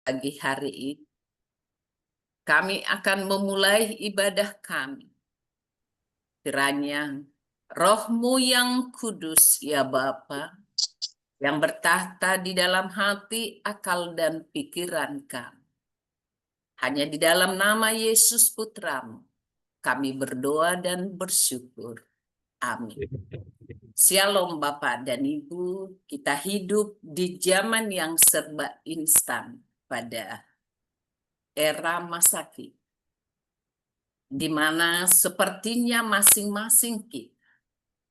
Pagi hari ini kami akan memulai ibadah kami. Kiranya Roh-Mu yang kudus, ya Bapa, yang bertahta di dalam hati, akal, dan pikiran kami. Hanya di dalam nama Yesus Putra-Mu, kami berdoa dan bersyukur. Amin. Shalom Bapak dan Ibu, kita hidup di zaman yang serba instan pada era masa kini, di mana sepertinya masing-masing kita,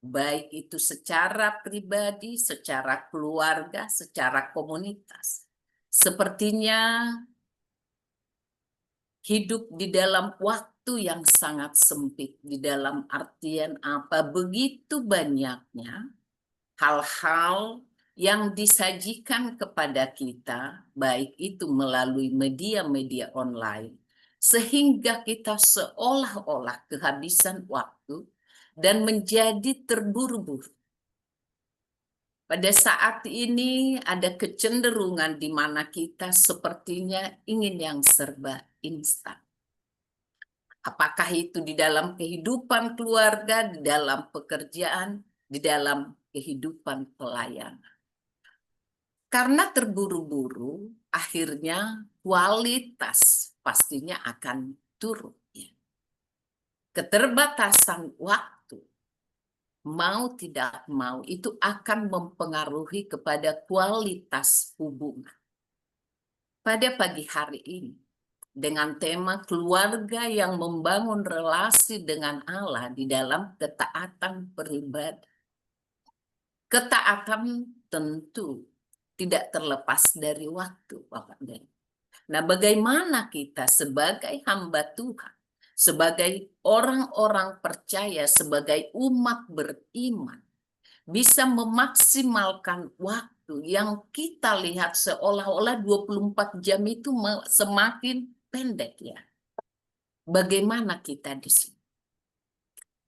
baik itu secara pribadi, secara keluarga, secara komunitas, sepertinya hidup di dalam waktu yang sangat sempit, di dalam artian apa? Begitu banyaknya hal-hal yang disajikan kepada kita, baik itu melalui media-media online, sehingga kita seolah-olah kehabisan waktu dan menjadi terburu-buru. Pada saat ini ada kecenderungan di mana kita sepertinya ingin yang serba instan. Apakah itu di dalam kehidupan keluarga, di dalam pekerjaan, di dalam kehidupan pelayanan. Karena terburu-buru, akhirnya kualitas pastinya akan turun. Keterbatasan waktu, mau tidak mau, itu akan mempengaruhi kepada kualitas hubungan. Pada pagi hari ini, dengan tema keluarga yang membangun relasi dengan Allah di dalam ketaatan beribadah. Ketaatan tentu tidak terlepas dari waktu, Bapak dan Ibu. Nah, bagaimana kita sebagai hamba Tuhan, sebagai orang-orang percaya, sebagai umat beriman, bisa memaksimalkan waktu yang kita lihat seolah-olah 24 jam itu semakin pendek ya. Bagaimana kita di sini?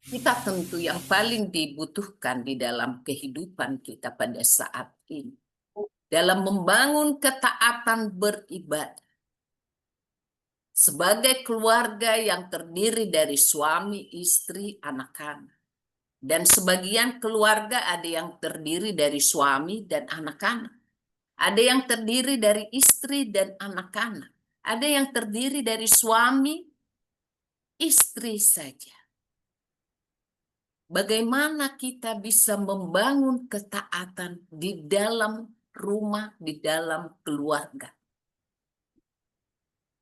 Kita tentu yang paling dibutuhkan di dalam kehidupan kita pada saat ini, dalam membangun ketaatan beribadah. Sebagai keluarga yang terdiri dari suami, istri, anak-anak. Dan sebagian keluarga ada yang terdiri dari suami dan anak-anak. Ada yang terdiri dari istri dan anak-anak. Ada yang terdiri dari suami, istri saja. Bagaimana kita bisa membangun ketaatan di dalam rumah, di dalam keluarga.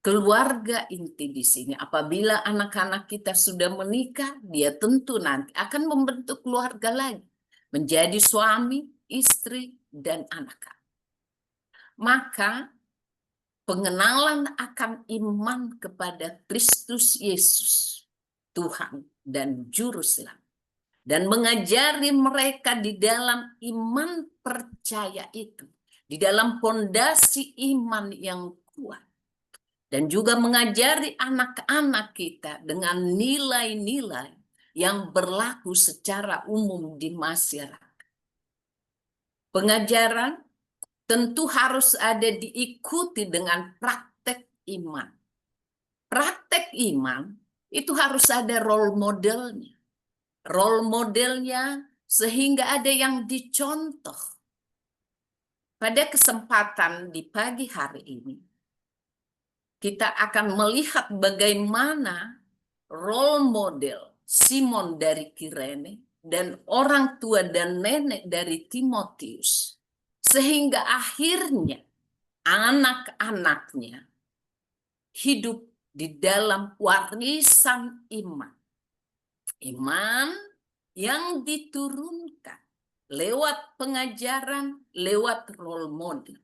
Keluarga inti di sini, apabila anak-anak kita sudah menikah, dia tentu nanti akan membentuk keluarga lagi. Menjadi suami, istri, dan anak-anak. Maka pengenalan akan iman kepada Kristus Yesus, Tuhan dan Juru Selamat. Dan mengajari mereka di dalam iman percaya itu. Di dalam fondasi iman yang kuat. Dan juga mengajari anak-anak kita dengan nilai-nilai yang berlaku secara umum di masyarakat. Pengajaran tentu harus ada diikuti dengan praktek iman. Praktek iman itu harus ada role modelnya. Role modelnya sehingga ada yang dicontoh. Pada kesempatan di pagi hari ini, kita akan melihat bagaimana role model Simon dari Kirene dan orang tua dan nenek dari Timotius. Sehingga akhirnya anak-anaknya hidup di dalam warisan iman. Iman yang diturunkan lewat pengajaran, lewat role model.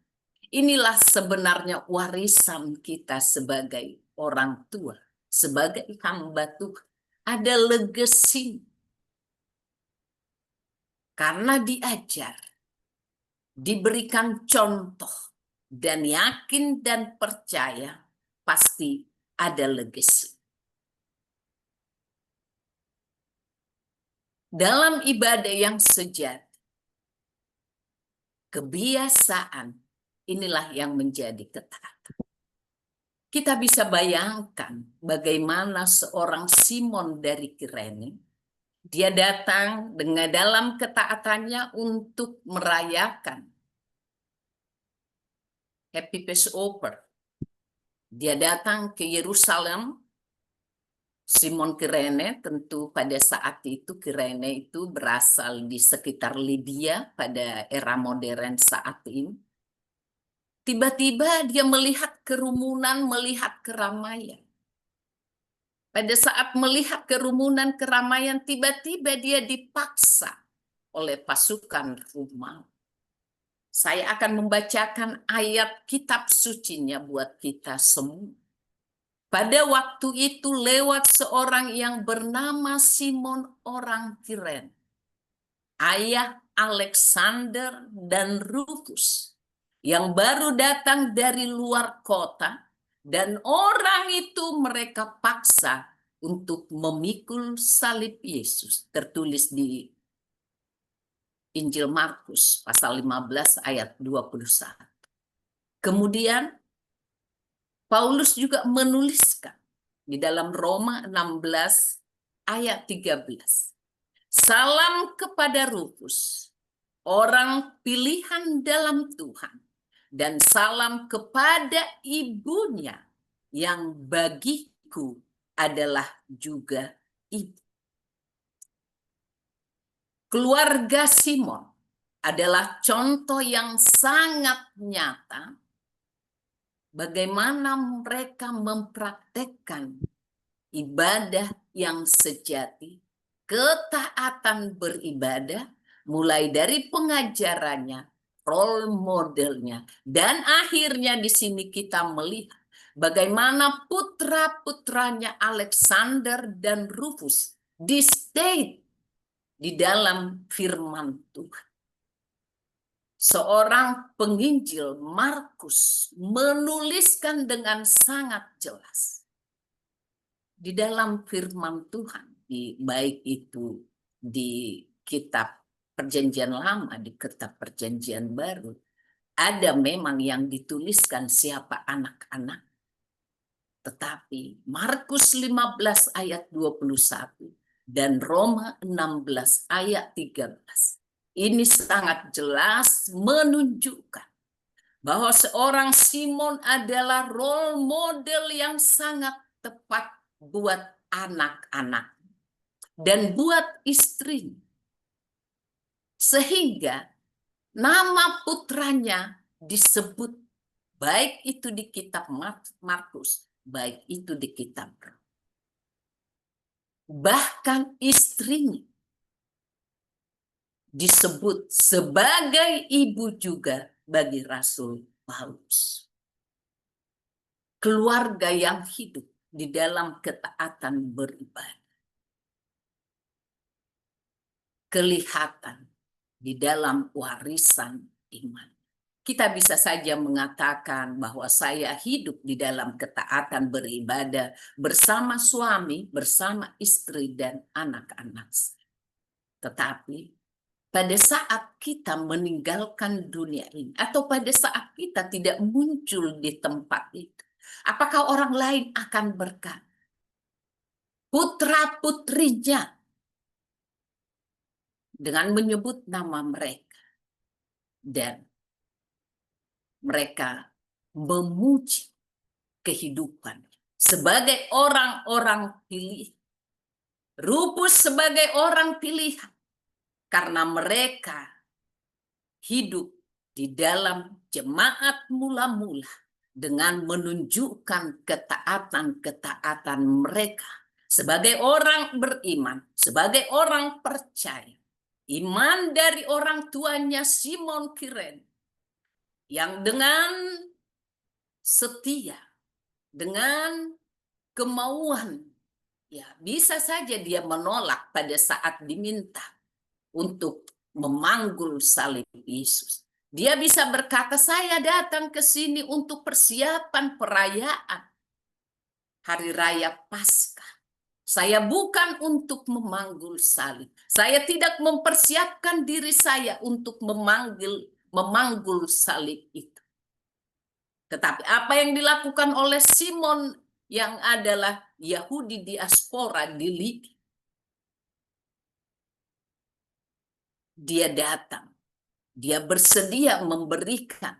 Inilah sebenarnya warisan kita sebagai orang tua, sebagai hamba Tuhan. Ada legacy. Karena diajar, diberikan contoh, dan yakin dan percaya, pasti ada legacy. Dalam ibadah yang sejati, kebiasaan inilah yang menjadi ketaatan. Kita bisa bayangkan bagaimana seorang Simon dari Kirene, dia datang dengan dalam ketaatannya untuk merayakan Happy Passover. Dia datang ke Yerusalem. Simon Kirene, tentu pada saat itu Kirene itu berasal di sekitar Libya pada era modern saat ini. Tiba-tiba dia melihat kerumunan, melihat keramaian. Pada saat melihat kerumunan keramaian, tiba-tiba dia dipaksa oleh pasukan Romawi. Saya akan membacakan ayat kitab sucinya buat kita semua. Pada waktu itu lewat seorang yang bernama Simon orang Kirene, ayah Alexander dan Rufus, yang baru datang dari luar kota, dan orang itu mereka paksa untuk memikul salib Yesus. Tertulis di Injil Markus pasal 15 ayat 21. Kemudian Paulus juga menuliskan di dalam Roma 16 ayat 13. Salam kepada Rufus, orang pilihan dalam Tuhan, dan salam kepada ibunya yang bagiku adalah juga ibu. Keluarga Simon adalah contoh yang sangat nyata bagaimana mereka mempraktekkan ibadah yang sejati, ketaatan beribadah, mulai dari pengajarannya, role modelnya, dan akhirnya di sini kita melihat bagaimana putra-putranya Alexander dan Rufus di-state di dalam firman Tuhan. Seorang penginjil Markus menuliskan dengan sangat jelas di dalam firman Tuhan, baik itu di kitab Perjanjian Lama, di kitab Perjanjian Baru, ada memang yang dituliskan siapa anak-anak. Tetapi Markus 15 ayat 21 dan Roma 16 ayat 13 ini sangat jelas menunjukkan bahwa seorang Simon adalah role model yang sangat tepat buat anak-anak dan buat istrinya. Sehingga nama putranya disebut baik itu di kitab Markus, baik itu di kitab Roma. Bahkan istrinya disebut sebagai ibu juga bagi Rasul Paulus. Keluarga yang hidup di dalam ketaatan beribadah. Kelihatan di dalam warisan iman. Kita bisa saja mengatakan bahwa saya hidup di dalam ketaatan beribadah bersama suami, bersama istri dan anak-anak. Tetapi pada saat kita meninggalkan dunia ini, atau pada saat kita tidak muncul di tempat itu, apakah orang lain akan berkata, putra-putrinya, dengan menyebut nama mereka, dan mereka memuji kehidupan sebagai orang-orang pilihan, Rufus sebagai orang pilihan, karena mereka hidup di dalam jemaat mula-mula dengan menunjukkan ketaatan-ketaatan mereka sebagai orang beriman, sebagai orang percaya. Iman dari orang tuanya Simon Kirene yang dengan setia, dengan kemauan, ya bisa saja dia menolak pada saat diminta untuk memanggul salib Yesus. Dia bisa berkata, saya datang ke sini untuk persiapan perayaan Hari Raya Paskah. Saya bukan untuk memanggul salib. Saya tidak mempersiapkan diri saya untuk memanggul salib itu. Tetapi apa yang dilakukan oleh Simon yang adalah Yahudi diaspora di Libya, dia datang, dia bersedia memberikan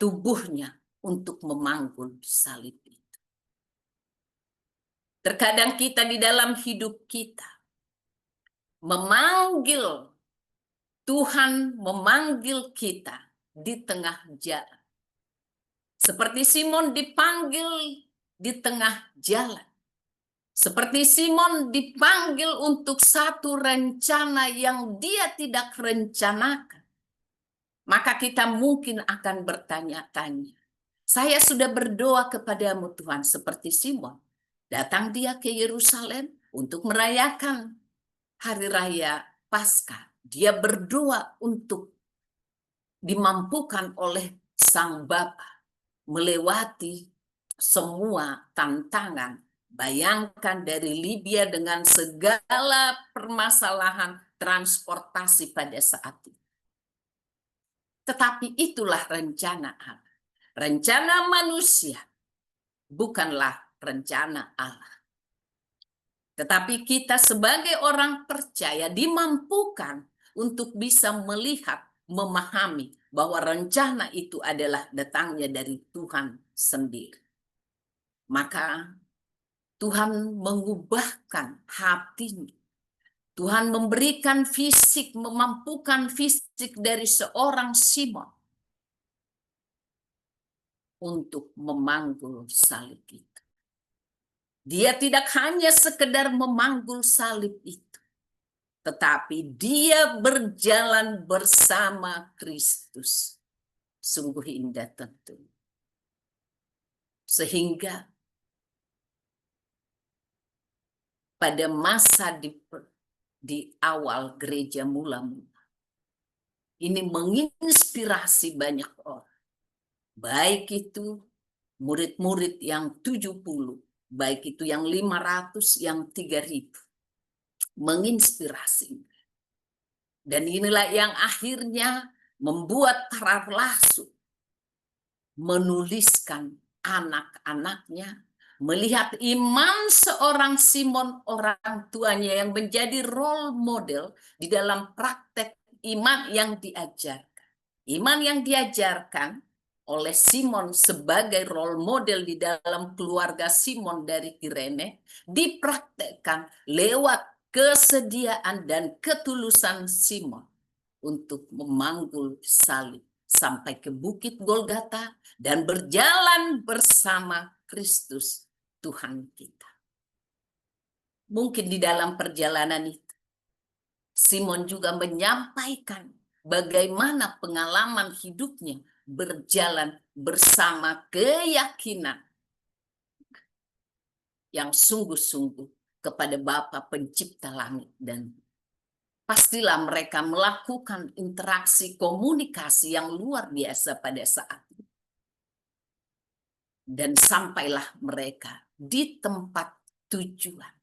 tubuhnya untuk memanggul salib itu. Terkadang kita di dalam hidup kita memanggil, Tuhan memanggil kita di tengah jalan. Seperti Simon dipanggil di tengah jalan. Seperti Simon dipanggil untuk satu rencana yang dia tidak rencanakan. Maka kita mungkin akan bertanya-tanya, saya sudah berdoa kepadamu Tuhan seperti Simon. Datang dia ke Yerusalem untuk merayakan hari raya Paskah. Dia berdoa untuk dimampukan oleh Sang Bapa melewati semua tantangan. Bayangkan dari Libya dengan segala permasalahan transportasi pada saat itu. Tetapi itulah rencana Allah. Rencana manusia bukanlah rencana Allah. Tetapi kita sebagai orang percaya dimampukan untuk bisa melihat, memahami bahwa rencana itu adalah datangnya dari Tuhan sendiri. Maka Tuhan mengubahkan hatinya. Tuhan memberikan fisik, memampukan fisik dari seorang Simon untuk memanggul salib itu. Dia tidak hanya sekedar memanggul salib itu, tetapi dia berjalan bersama Kristus. Sungguh indah tentu. Sehingga pada masa di awal gereja mula-mula, ini menginspirasi banyak orang. Baik itu murid-murid yang 70, baik itu yang 500, yang 3000. Menginspirasi. Dan inilah yang akhirnya membuat para rasul menuliskan anak-anaknya, melihat iman seorang Simon orang tuanya yang menjadi role model di dalam praktek iman yang diajarkan. Iman yang diajarkan oleh Simon sebagai role model di dalam keluarga Simon dari Kirene dipraktekkan lewat kesediaan dan ketulusan Simon untuk memanggul salib sampai ke Bukit Golgata dan berjalan bersama Kristus Tuhan kita. Mungkin di dalam perjalanan itu Simon juga menyampaikan bagaimana pengalaman hidupnya berjalan bersama keyakinan yang sungguh-sungguh kepada Bapa Pencipta langit dan bumi. Pastilah mereka melakukan interaksi komunikasi yang luar biasa pada saat itu. Dan sampailah mereka di tempat tujuan.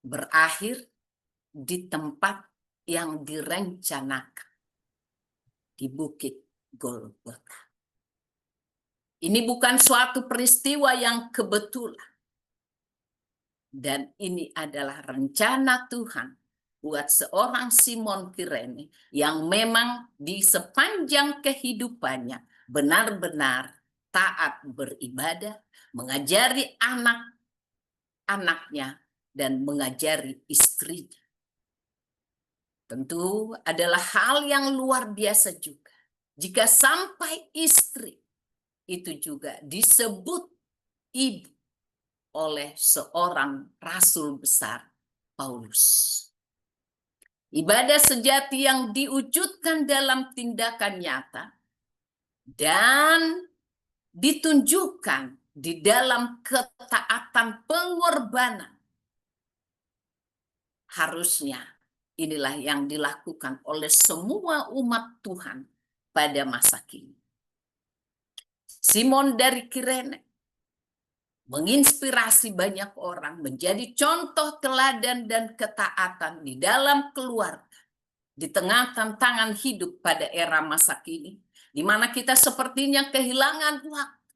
Berakhir di tempat yang direncanakan. Di Bukit Golgota. Ini bukan suatu peristiwa yang kebetulan. Dan ini adalah rencana Tuhan buat seorang Simon Kirene yang memang di sepanjang kehidupannya benar-benar taat beribadah, mengajari anak-anaknya dan mengajari istrinya. Tentu adalah hal yang luar biasa juga jika sampai istri itu juga disebut ibu oleh seorang rasul besar Paulus. Ibadah sejati yang diwujudkan dalam tindakan nyata dan ditunjukkan di dalam ketaatan pengorbanan. Harusnya inilah yang dilakukan oleh semua umat Tuhan pada masa kini. Simon dari Kirene menginspirasi banyak orang menjadi contoh teladan dan ketaatan di dalam keluarga, di tengah tantangan hidup pada era masa kini, di mana kita sepertinya kehilangan waktu.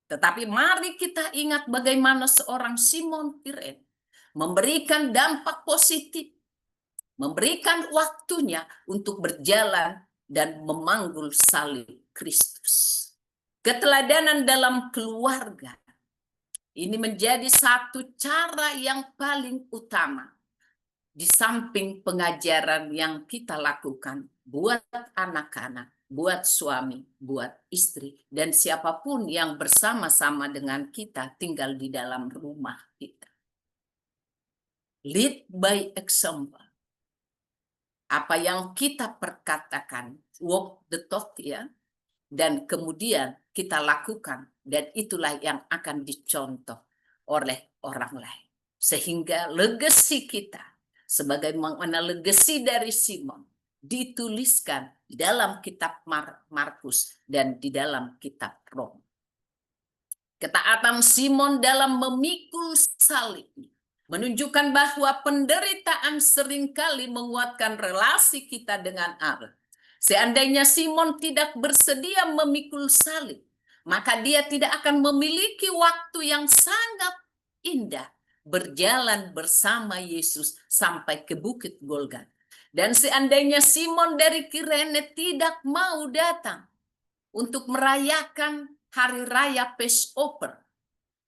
Tetapi mari kita ingat bagaimana seorang Simon Kirene memberikan dampak positif, memberikan waktunya untuk berjalan dan memanggul salib Kristus. Keteladanan dalam keluarga ini menjadi satu cara yang paling utama di samping pengajaran yang kita lakukan buat anak-anak, buat suami, buat istri, dan siapapun yang bersama-sama dengan kita tinggal di dalam rumah kita. Lead by example. Apa yang kita perkatakan, walk the talk ya, dan kemudian kita lakukan, dan itulah yang akan dicontoh oleh orang lain. Sehingga legacy kita, sebagaimana legacy dari Simon, dituliskan di dalam kitab Markus dan di dalam kitab Roma. Ketaatan Simon dalam memikul salibnya menunjukkan bahwa penderitaan seringkali menguatkan relasi kita dengan Allah. Seandainya Simon tidak bersedia memikul salib, maka dia tidak akan memiliki waktu yang sangat indah berjalan bersama Yesus sampai ke Bukit Golgota. Dan seandainya Simon dari Kirene tidak mau datang untuk merayakan hari raya Passover,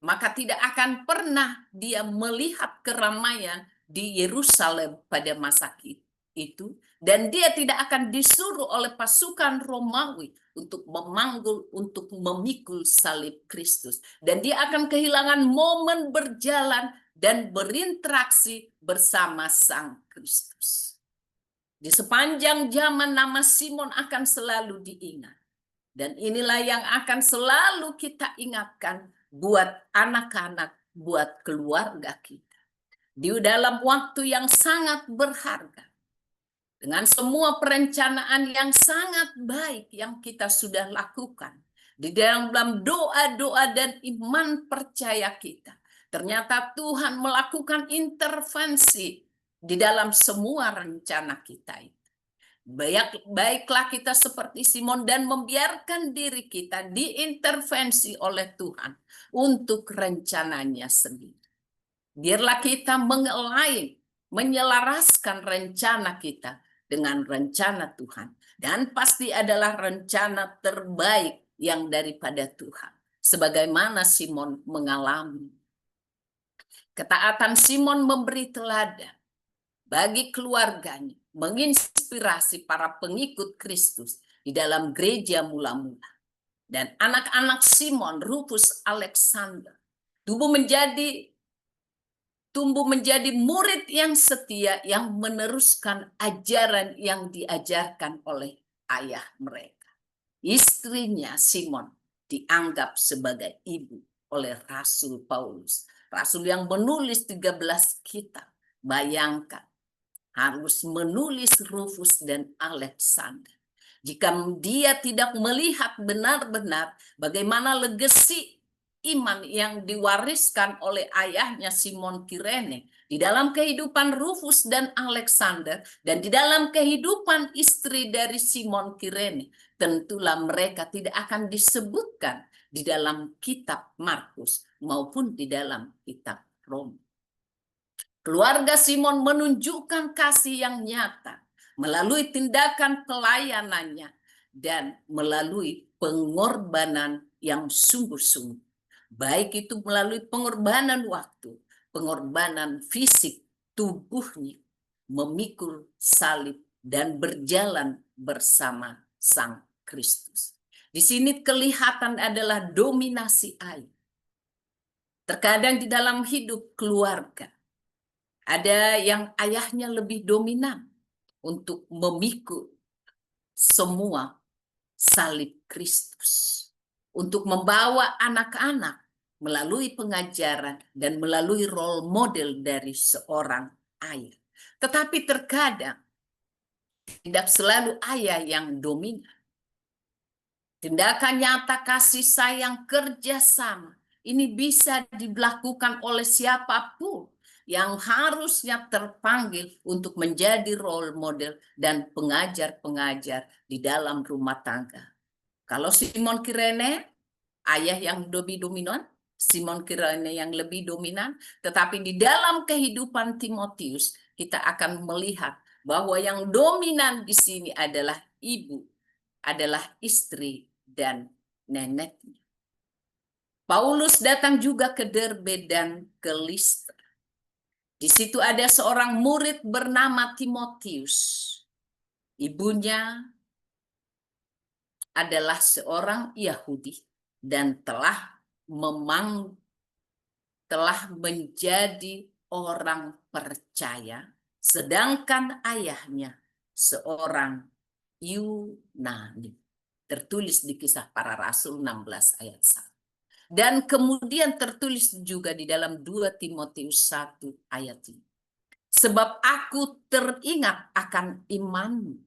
maka tidak akan pernah dia melihat keramaian di Yerusalem pada masa itu, dan dia tidak akan disuruh oleh pasukan Romawi untuk memanggul, untuk memikul salib Kristus, dan dia akan kehilangan momen berjalan dan berinteraksi bersama Sang Kristus. Di sepanjang zaman nama Simon akan selalu diingat, dan inilah yang akan selalu kita ingatkan buat anak-anak, buat keluarga kita. Di dalam waktu yang sangat berharga, dengan semua perencanaan yang sangat baik yang kita sudah lakukan, di dalam doa-doa dan iman percaya kita, ternyata Tuhan melakukan intervensi di dalam semua rencana kita itu. Baiklah kita seperti Simon dan membiarkan diri kita diintervensi oleh Tuhan untuk rencananya sendiri. Biarlah kita menyelaraskan rencana kita dengan rencana Tuhan. Dan pasti adalah rencana terbaik yang daripada Tuhan. Sebagaimana Simon mengalami. Ketaatan Simon memberi teladan bagi keluarganya, menginspirasi para pengikut Kristus di dalam gereja mula-mula. Dan anak-anak Simon, Rufus, Alexander tumbuh menjadi murid yang setia yang meneruskan ajaran yang diajarkan oleh ayah mereka. Istrinya Simon dianggap sebagai ibu oleh Rasul Paulus. Rasul yang menulis 13 kitab. Bayangkan, harus menulis Rufus dan Alexander. Jika dia tidak melihat benar-benar bagaimana legasi iman yang diwariskan oleh ayahnya Simon Kirene di dalam kehidupan Rufus dan Alexander dan di dalam kehidupan istri dari Simon Kirene, tentulah mereka tidak akan disebutkan di dalam kitab Markus maupun di dalam kitab Roma. Keluarga Simon menunjukkan kasih yang nyata melalui tindakan pelayanannya dan melalui pengorbanan yang sungguh-sungguh. Baik itu melalui pengorbanan waktu, pengorbanan fisik tubuhnya, memikul salib dan berjalan bersama Sang Kristus. Di sini kelihatan adalah dominasi ayah. Terkadang di dalam hidup keluarga, ada yang ayahnya lebih dominan untuk memikul semua salib Kristus. Untuk membawa anak-anak melalui pengajaran dan melalui role model dari seorang ayah. Tetapi terkadang tidak selalu ayah yang dominan. Tindakan nyata kasih sayang kerjasama ini bisa dilakukan oleh siapapun. yang harusnya terpanggil untuk menjadi role model dan pengajar-pengajar di dalam rumah tangga. Kalau Simon Kirene, ayah yang lebih dominan, Simon Kirene yang lebih dominan, tetapi di dalam kehidupan Timotius kita akan melihat bahwa yang dominan di sini adalah ibu, adalah istri dan neneknya. Paulus datang juga ke Derbe dan ke Listra. Di situ ada seorang murid bernama Timotius. Ibunya adalah seorang Yahudi dan telah menjadi orang percaya, sedangkan ayahnya seorang Yunani. Tertulis di Kisah Para Rasul 16 ayat 1. Dan kemudian tertulis juga di dalam 2 Timotius 1 ayat 5. Sebab aku teringat akan imanmu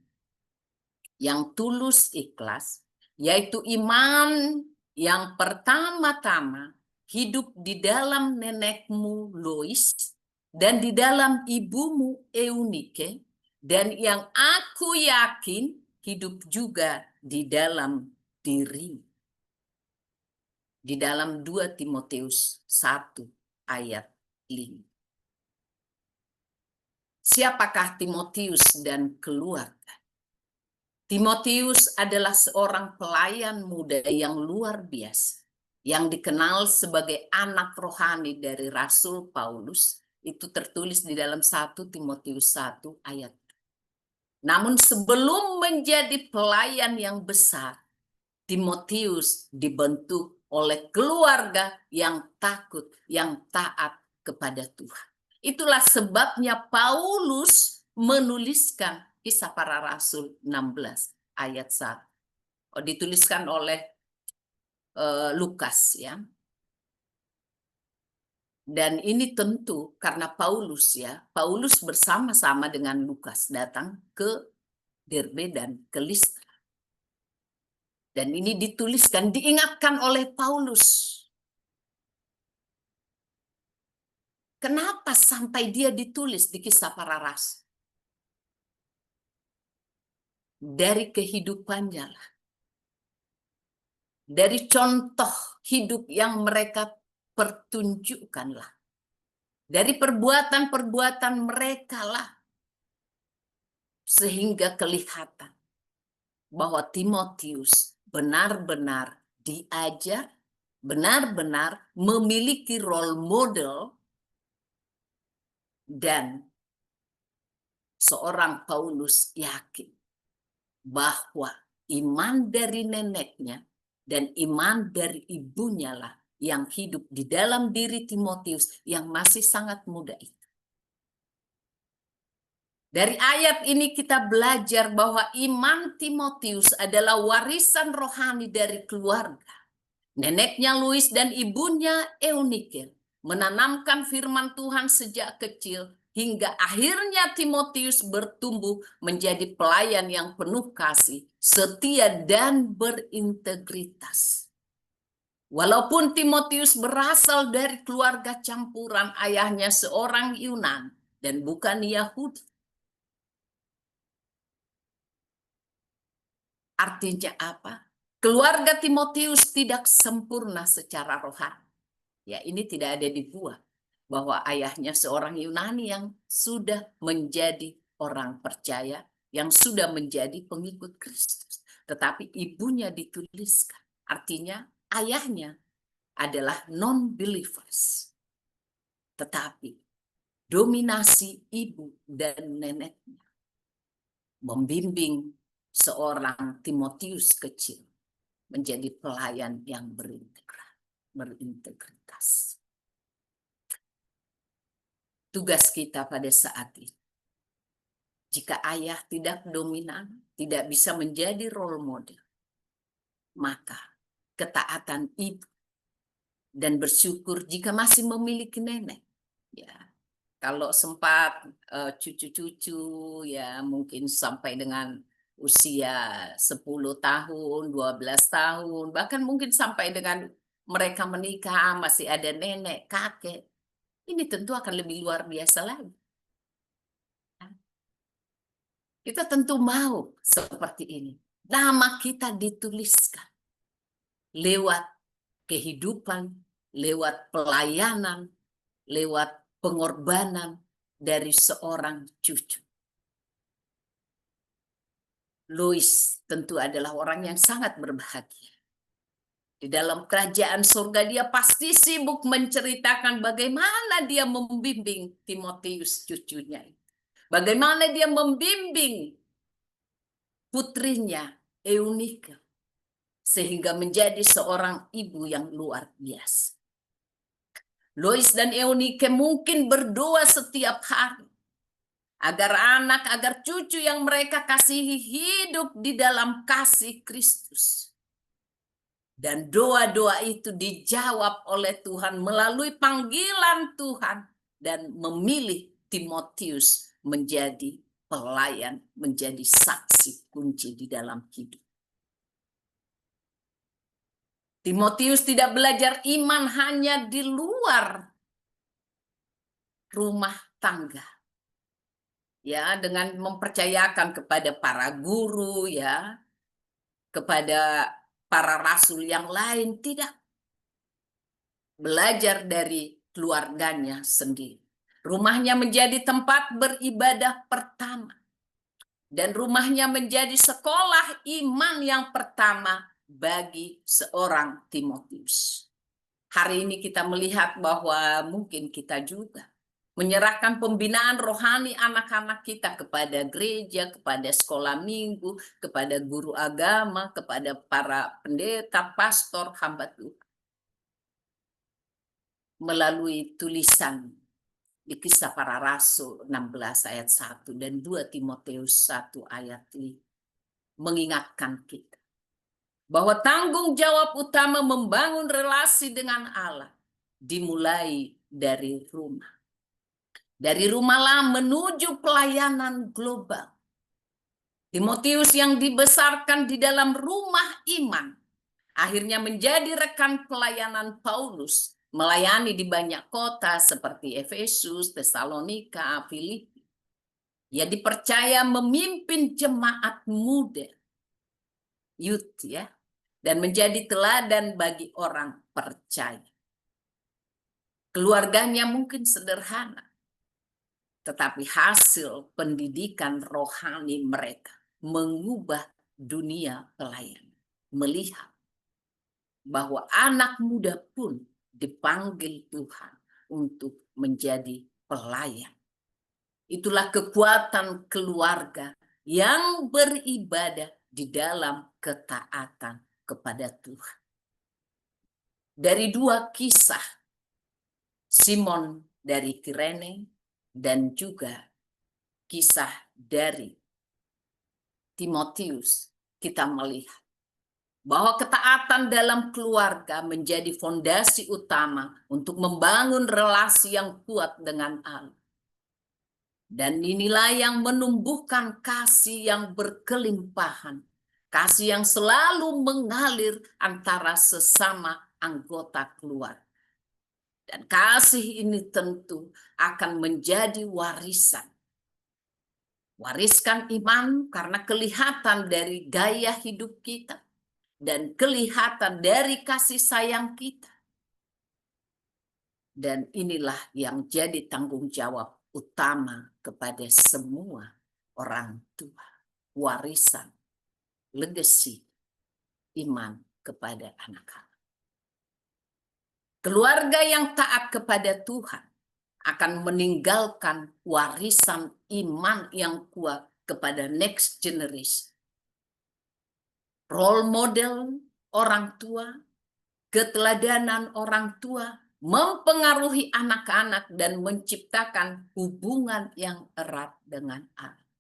yang tulus ikhlas, yaitu iman yang pertama-tama hidup di dalam nenekmu Lois dan di dalam ibumu Eunike, dan yang aku yakin hidup juga di dalam dirimu. Di dalam 2 Timotius 1 ayat 5. Siapakah Timotius dan keluarga? Timotius adalah seorang pelayan muda yang luar biasa, yang dikenal sebagai anak rohani dari Rasul Paulus. Itu tertulis di dalam 1 Timotius 1 ayat. Namun sebelum menjadi pelayan yang besar, Timotius dibentuk oleh keluarga yang takut, yang taat kepada Tuhan. Itulah sebabnya Paulus menuliskan Kisah Para Rasul 16 ayat 1. Dituliskan oleh Lukas ya. Dan ini tentu karena Paulus bersama-sama dengan Lukas datang ke Derbe dan ke Listra. Dan ini dituliskan, diingatkan oleh Paulus. Kenapa sampai dia ditulis di Kisah Para Rasul? Dari kehidupannya lah. Dari contoh hidup yang mereka pertunjukkan lah. Dari perbuatan-perbuatan mereka lah. Sehingga kelihatan bahwa Timotius benar-benar diajar, benar-benar memiliki role model, dan seorang Paulus yakin bahwa iman dari neneknya dan iman dari ibunya lah yang hidup di dalam diri Timotius yang masih sangat muda itu. Dari ayat ini kita belajar bahwa iman Timotius adalah warisan rohani dari keluarga. Neneknya Louis dan ibunya Eunike menanamkan firman Tuhan sejak kecil hingga akhirnya Timotius bertumbuh menjadi pelayan yang penuh kasih, setia dan berintegritas. Walaupun Timotius berasal dari keluarga campuran, ayahnya seorang Yunan dan bukan Yahudi. Artinya apa? Keluarga Timotius tidak sempurna secara rohani. Ya, ini tidak ada dibuat bahwa ayahnya seorang Yunani yang sudah menjadi orang percaya, yang sudah menjadi pengikut Kristus. Tetapi ibunya dituliskan. Artinya ayahnya adalah non-believers. Tetapi dominasi ibu dan neneknya membimbing seorang Timotius kecil menjadi pelayan yang berintegritas. Tugas kita pada saat ini, jika ayah tidak dominan, tidak bisa menjadi role model, maka ketaatan ibu dan bersyukur jika masih memiliki nenek. Ya, kalau sempat cucu-cucu ya mungkin sampai dengan usia 10 tahun, 12 tahun, bahkan mungkin sampai dengan mereka menikah masih ada nenek, kakek. ini tentu akan lebih luar biasa lagi. Kita tentu mau seperti ini. Nama kita dituliskan lewat kehidupan, lewat pelayanan, lewat pengorbanan dari seorang cucu. Lois tentu adalah orang yang sangat berbahagia. Di dalam kerajaan surga dia pasti sibuk menceritakan bagaimana dia membimbing Timotius cucunya. Bagaimana dia membimbing putrinya Eunike sehingga menjadi seorang ibu yang luar biasa. Lois dan Eunike mungkin berdoa setiap hari agar anak, agar cucu yang mereka kasihi hidup di dalam kasih Kristus. Dan doa-doa itu dijawab oleh Tuhan melalui panggilan Tuhan dan memilih Timotius menjadi pelayan, menjadi saksi kunci di dalam hidup. Timotius tidak belajar iman hanya di luar rumah tangga. Ya, dengan mempercayakan kepada para guru, ya, kepada para rasul yang lain, tidak. Belajar dari keluarganya sendiri. Rumahnya menjadi tempat beribadah pertama. Dan rumahnya menjadi sekolah iman yang pertama bagi seorang Timotius. Hari ini kita melihat bahwa mungkin kita juga menyerahkan pembinaan rohani anak-anak kita kepada gereja, kepada sekolah minggu, kepada guru agama, kepada para pendeta, pastor, hamba Tuhan. Melalui tulisan di Kisah Para Rasul 16 ayat 1 dan 2 Timotius 1 ayat 5 mengingatkan kita bahwa tanggung jawab utama membangun relasi dengan Allah dimulai dari rumah. Dari rumahlah menuju pelayanan global. Timotius yang dibesarkan di dalam rumah iman akhirnya menjadi rekan pelayanan Paulus, melayani di banyak kota seperti Efesus, Tesalonika, Filipi. Ia dipercaya memimpin jemaat muda, youth ya, dan menjadi teladan bagi orang percaya. Keluarganya mungkin sederhana, tetapi hasil pendidikan rohani mereka mengubah dunia pelayanan. Melihat bahwa anak muda pun dipanggil Tuhan untuk menjadi pelayan. Itulah kekuatan keluarga yang beribadah di dalam ketaatan kepada Tuhan. Dari dua kisah, Simon dari Kirene dan juga kisah dari Timotius, kita melihat bahwa ketaatan dalam keluarga menjadi fondasi utama untuk membangun relasi yang kuat dengan Allah. Dan inilah yang menumbuhkan kasih yang berkelimpahan, kasih yang selalu mengalir antara sesama anggota keluarga. Dan kasih ini tentu akan menjadi warisan. Wariskan iman karena kelihatan dari gaya hidup kita dan kelihatan dari kasih sayang kita. Dan inilah yang jadi tanggung jawab utama kepada semua orang tua. Warisan, legacy, iman kepada anak-anak. Keluarga yang taat kepada Tuhan akan meninggalkan warisan iman yang kuat kepada next generation. Role model orang tua, keteladanan orang tua mempengaruhi anak-anak dan menciptakan hubungan yang erat dengan Allah.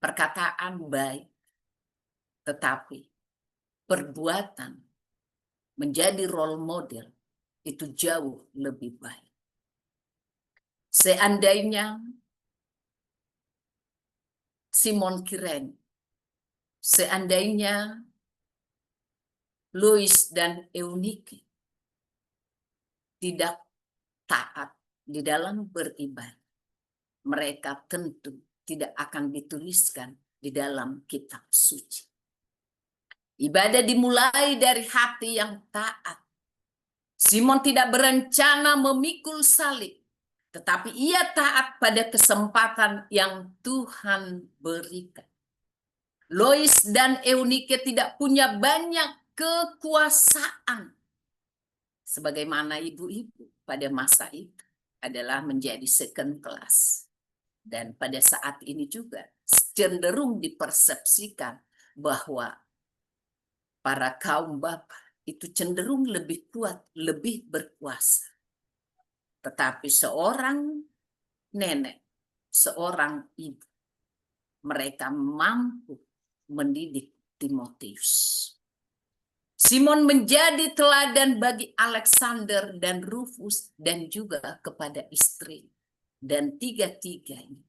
Perkataan baik, tetapi perbuatan menjadi role model itu jauh lebih baik. Seandainya Simon Kirene, seandainya Lois dan Eunike tidak taat di dalam beribadah, mereka tentu tidak akan dituliskan di dalam kitab suci. Ibadah dimulai dari hati yang taat. Simon tidak berencana memikul salib, tetapi ia taat pada kesempatan yang Tuhan berikan. Lois dan Eunike tidak punya banyak kekuasaan. Sebagaimana ibu-ibu pada masa itu adalah menjadi second class. Dan pada saat ini juga cenderung dipersepsikan bahwa para kaum bapak itu cenderung lebih kuat, lebih berkuasa. Tetapi seorang nenek, seorang ibu, mereka mampu mendidik Timotius. Simon menjadi teladan bagi Alexander dan Rufus dan juga kepada istri. Dan tiga-tiganya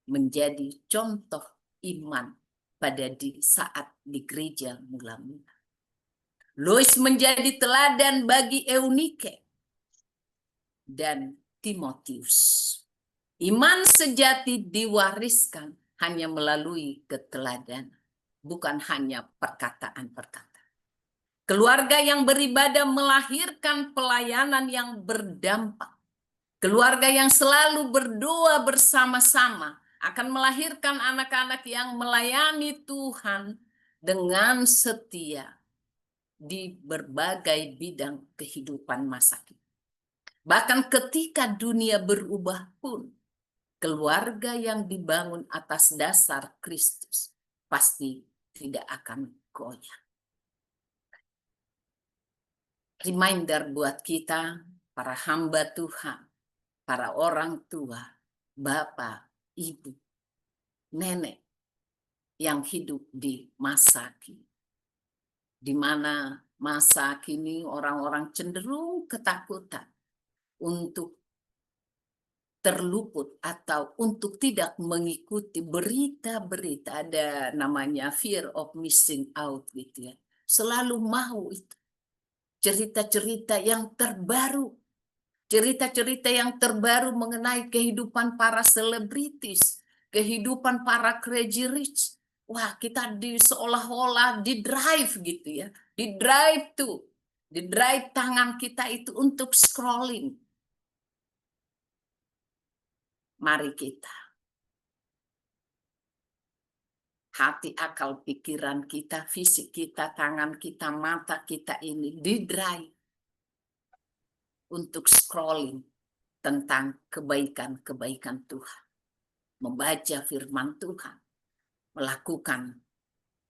menjadi contoh iman pada saat di gereja mula-mula. Lois menjadi teladan bagi Eunike dan Timotius. Iman sejati diwariskan hanya melalui keteladanan, bukan hanya perkataan-perkataan. Keluarga yang beribadah melahirkan pelayanan yang berdampak. Keluarga yang selalu berdoa bersama-sama akan melahirkan anak-anak yang melayani Tuhan dengan setia di berbagai bidang kehidupan masa kini. Bahkan ketika dunia berubah pun, keluarga yang dibangun atas dasar Kristus pasti tidak akan goyah. Reminder buat kita, para hamba Tuhan, para orang tua, bapak, ibu, nenek yang hidup di masa kini. Di mana masa kini orang-orang cenderung ketakutan untuk terluput atau untuk tidak mengikuti berita-berita, ada namanya fear of missing out gitu ya. Selalu mau itu cerita-cerita yang terbaru. Cerita-cerita yang terbaru mengenai kehidupan para selebritis, kehidupan para crazy rich. Wah, kita seolah-olah di drive gitu ya. Di drive tangan kita itu untuk scrolling. Mari kita, hati, akal, pikiran kita, fisik kita, tangan kita, mata kita ini di drive untuk scrolling tentang kebaikan-kebaikan Tuhan. Membaca firman Tuhan, melakukan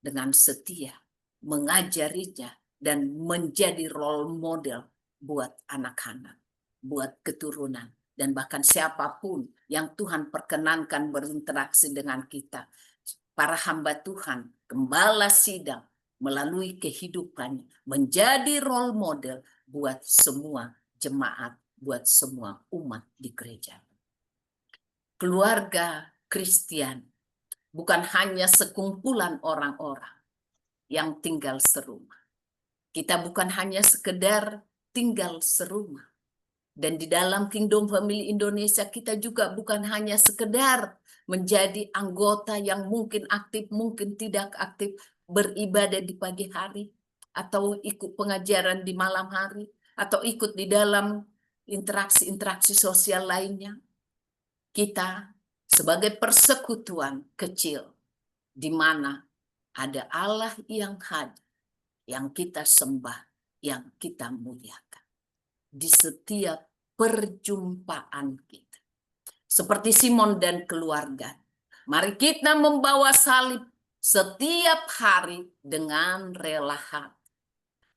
dengan setia, mengajarinya, dan menjadi role model buat anak-anak, buat keturunan, dan bahkan siapapun yang Tuhan perkenankan berinteraksi dengan kita. Para hamba Tuhan, gembala sidang, melalui kehidupannya, menjadi role model buat semua jemaat, buat semua umat di gereja. Keluarga Kristen bukan hanya sekumpulan orang-orang yang tinggal serumah. Kita bukan hanya sekedar tinggal serumah. Dan di dalam Kingdom Family Indonesia kita juga bukan hanya sekedar menjadi anggota yang mungkin aktif, mungkin tidak aktif, beribadah di pagi hari, atau ikut pengajaran di malam hari, atau ikut di dalam interaksi-interaksi sosial lainnya. Kita sebagai persekutuan kecil, di mana ada Allah yang hadir, yang kita sembah, yang kita muliakan. Di setiap perjumpaan kita. Seperti Simon dan keluarga. Mari kita membawa salib setiap hari dengan rela hati.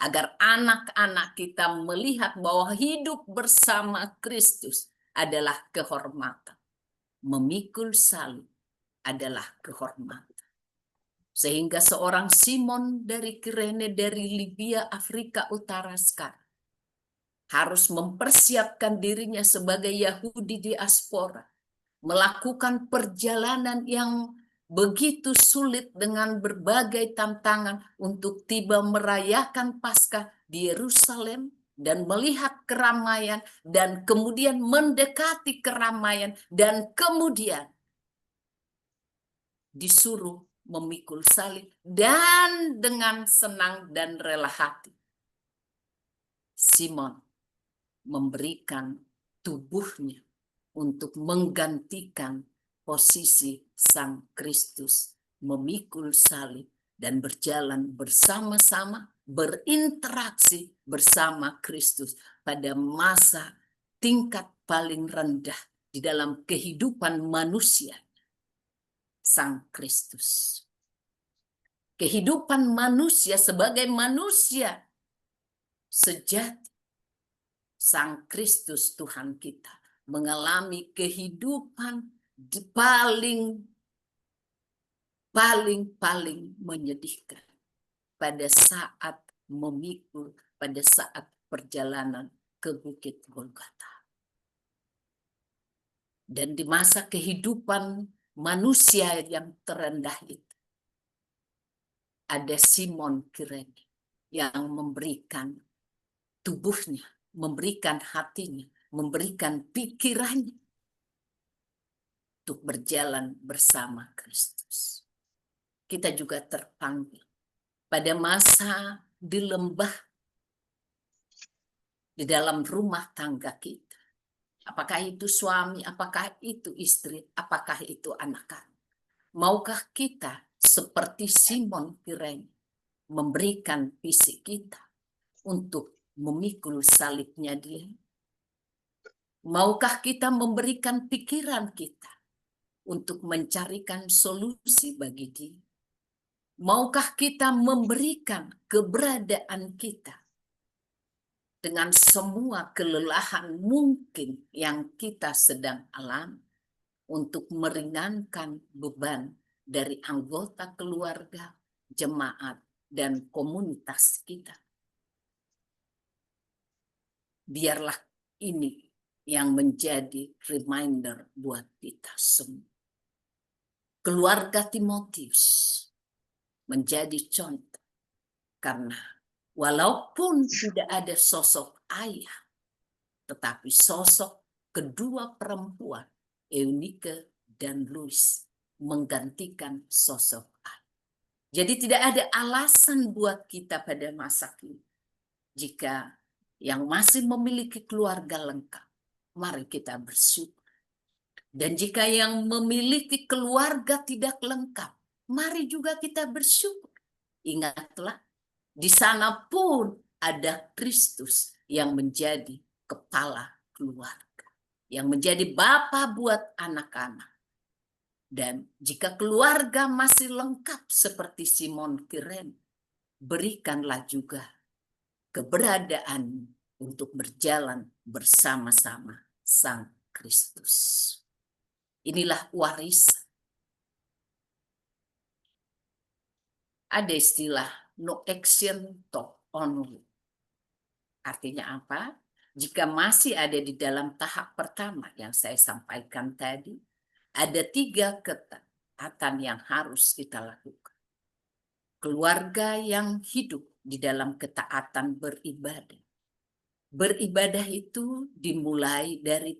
Agar anak-anak kita melihat bahwa hidup bersama Kristus adalah kehormatan. Memikul salib adalah kehormatan. Sehingga seorang Simon dari Kirene, dari Libya, Afrika Utara sekarang, harus mempersiapkan dirinya sebagai Yahudi diaspora, melakukan perjalanan yang begitu sulit dengan berbagai tantangan untuk tiba merayakan Paskah di Yerusalem, dan melihat keramaian dan kemudian mendekati keramaian dan kemudian disuruh memikul salib dan dengan senang dan rela hati Simon memberikan tubuhnya untuk menggantikan posisi Sang Kristus, memikul salib dan berjalan bersama-sama, berinteraksi bersama Kristus pada masa tingkat paling rendah di dalam kehidupan manusia, Sang Kristus. Kehidupan manusia sebagai manusia sejati, Sang Kristus Tuhan kita mengalami kehidupan paling menyedihkan pada saat memikul, pada saat perjalanan ke Bukit Golgota. Dan di masa kehidupan manusia yang terendah itu, ada Simon Kirene yang memberikan tubuhnya, memberikan hatinya, memberikan pikirannya untuk berjalan bersama Kristus. Kita juga terpanggil pada masa di lembah, di dalam rumah tangga kita. Apakah itu suami, apakah itu istri, apakah itu anak-anak. Maukah kita seperti Simon Kirene memberikan fisik kita untuk memikul salibnya dia? Maukah kita memberikan pikiran kita untuk mencarikan solusi bagi dia? Maukah kita memberikan keberadaan kita dengan semua kelelahan mungkin yang kita sedang alami untuk meringankan beban dari anggota keluarga, jemaat, dan komunitas kita? Biarlah ini yang menjadi reminder buat kita semua. Keluarga Timotius menjadi contoh, karena walaupun tidak ada sosok ayah, tetapi sosok kedua perempuan, Eunike dan Lois, menggantikan sosok ayah. Jadi tidak ada alasan buat kita pada masa kini. Jika yang masih memiliki keluarga lengkap, mari kita bersyukur. Dan jika yang memiliki keluarga tidak lengkap, mari juga kita bersyukur. Ingatlah, di sana pun ada Kristus yang menjadi kepala keluarga, yang menjadi bapa buat anak-anak. Dan jika keluarga masih lengkap seperti Simon Kirene, berikanlah juga keberadaan untuk berjalan bersama-sama Sang Kristus. Inilah warisan. Ada istilah no action talk only. Artinya apa? Jika masih ada di dalam tahap pertama yang saya sampaikan tadi, ada 3 ketaatan yang harus kita lakukan. Keluarga yang hidup di dalam ketaatan beribadah. Beribadah itu dimulai dari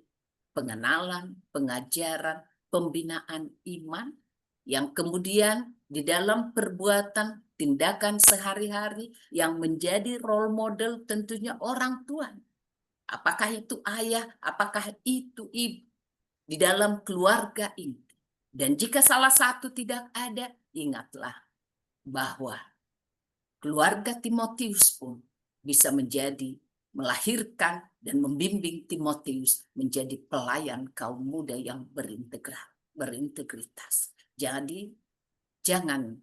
pengenalan, pengajaran, pembinaan iman, yang kemudian di dalam perbuatan, tindakan sehari-hari yang menjadi role model tentunya orang tua. Apakah itu ayah, apakah itu ibu di dalam keluarga inti. Dan jika salah satu tidak ada, ingatlah bahwa keluarga Timotius pun bisa menjadi melahirkan dan membimbing Timotius menjadi pelayan kaum muda yang berintegritas. Jadi jangan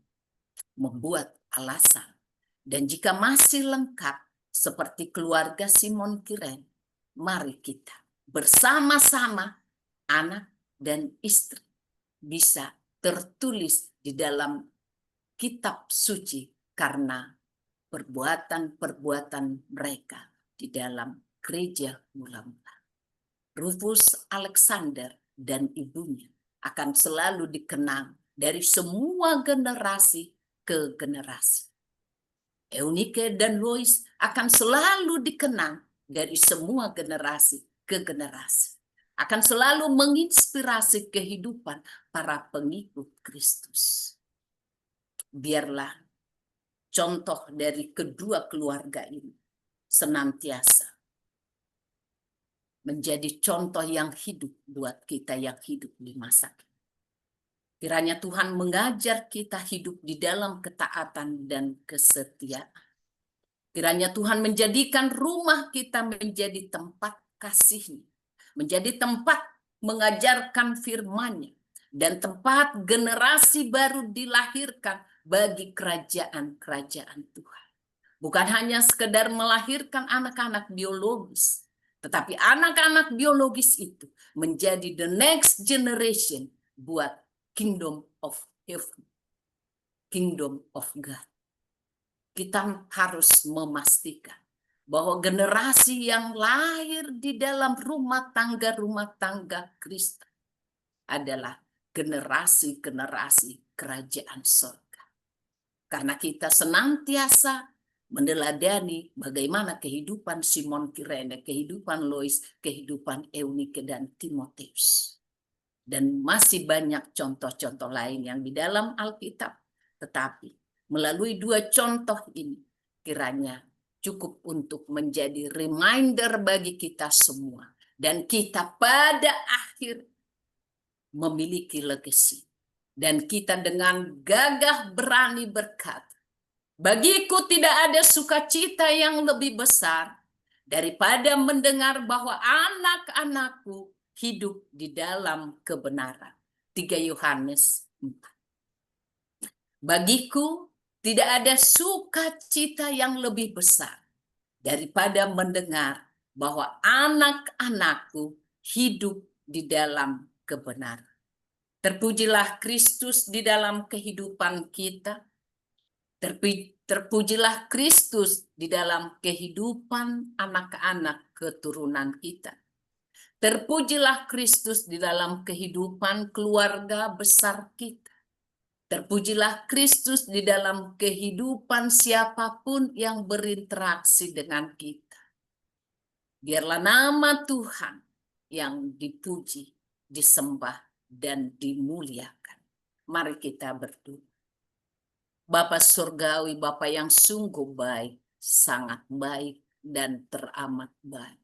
membuat alasan. Dan jika masih lengkap seperti keluarga Simon Kirene, mari kita bersama-sama anak dan istri bisa tertulis di dalam kitab suci karena perbuatan-perbuatan mereka di dalam gereja mula-mula. Rufus Alexander dan ibunya akan selalu dikenang dari semua generasi ke generasi. Eunike dan Lois akan selalu dikenang dari semua generasi ke generasi. Akan selalu menginspirasi kehidupan para pengikut Kristus. Biarlah contoh dari kedua keluarga ini senantiasa menjadi contoh yang hidup buat kita yang hidup di masa kini. Kiranya Tuhan mengajar kita hidup di dalam ketaatan dan kesetiaan. Kiranya Tuhan menjadikan rumah kita menjadi tempat kasih-Nya, menjadi tempat mengajarkan firman-Nya, dan tempat generasi baru dilahirkan bagi kerajaan-kerajaan Tuhan. Bukan hanya sekedar melahirkan anak-anak biologis, tetapi anak-anak biologis itu menjadi the next generation buat kingdom of heaven, kingdom of God. Kita harus memastikan bahwa generasi yang lahir di dalam rumah tangga Kristen adalah generasi-generasi kerajaan surga. Karena kita senantiasa meneladani bagaimana kehidupan Simon Kirene, kehidupan Lois, kehidupan Eunike dan Timoteus. Dan masih banyak contoh-contoh lain yang di dalam Alkitab. Tetapi melalui dua contoh ini kiranya cukup untuk menjadi reminder bagi kita semua. Dan kita pada akhir memiliki legacy. Dan kita dengan gagah berani berkata, bagiku tidak ada sukacita yang lebih besar daripada mendengar bahwa anak-anakku hidup di dalam kebenaran. 3 Yohanes 4. Bagiku tidak ada sukacita yang lebih besar daripada mendengar bahwa anak-anakku hidup di dalam kebenaran. Terpujilah Kristus di dalam kehidupan kita. Terpujilah Kristus di dalam kehidupan anak-anak keturunan kita. Terpujilah Kristus di dalam kehidupan keluarga besar kita. Terpujilah Kristus di dalam kehidupan siapapun yang berinteraksi dengan kita. Biarlah nama Tuhan yang dipuji, disembah, dan dimuliakan. Mari kita berdoa. Bapa Surgawi, Bapa yang sungguh baik, sangat baik, dan teramat baik.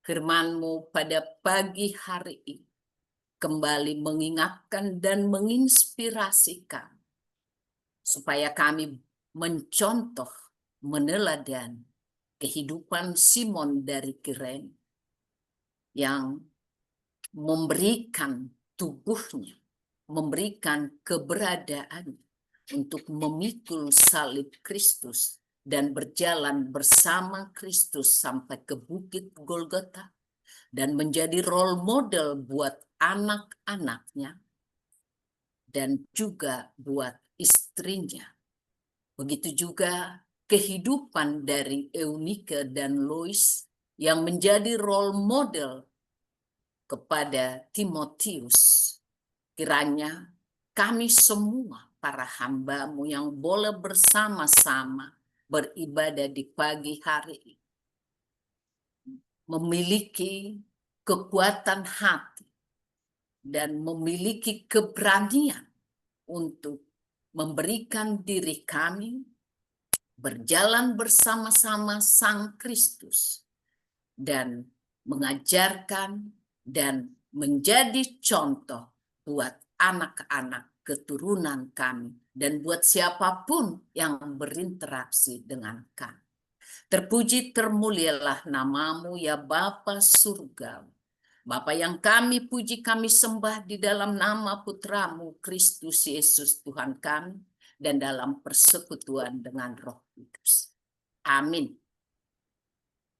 Firman-Mu pada pagi hari ini kembali mengingatkan dan menginspirasikan supaya kami mencontoh, meneladan kehidupan Simon dari Kirene yang memberikan tubuhnya, memberikan keberadaannya untuk memikul salib Kristus dan berjalan bersama Kristus sampai ke Bukit Golgota dan menjadi role model buat anak-anaknya dan juga buat istrinya. Begitu juga kehidupan dari Eunike dan Lois yang menjadi role model kepada Timotius. Kiranya kami semua para hamba-Mu yang boleh bersama-sama beribadah di pagi hari ini memiliki kekuatan hati dan memiliki keberanian untuk memberikan diri kami berjalan bersama-sama Sang Kristus dan mengajarkan dan menjadi contoh buat anak-anak keturunan kami dan buat siapapun yang berinteraksi dengan kami. Terpuji termulialah nama-Mu ya Bapa Surgawi. Bapa yang kami puji, kami sembah di dalam nama Putra-Mu Kristus Yesus Tuhan kami dan dalam persekutuan dengan Roh Kudus. Amin.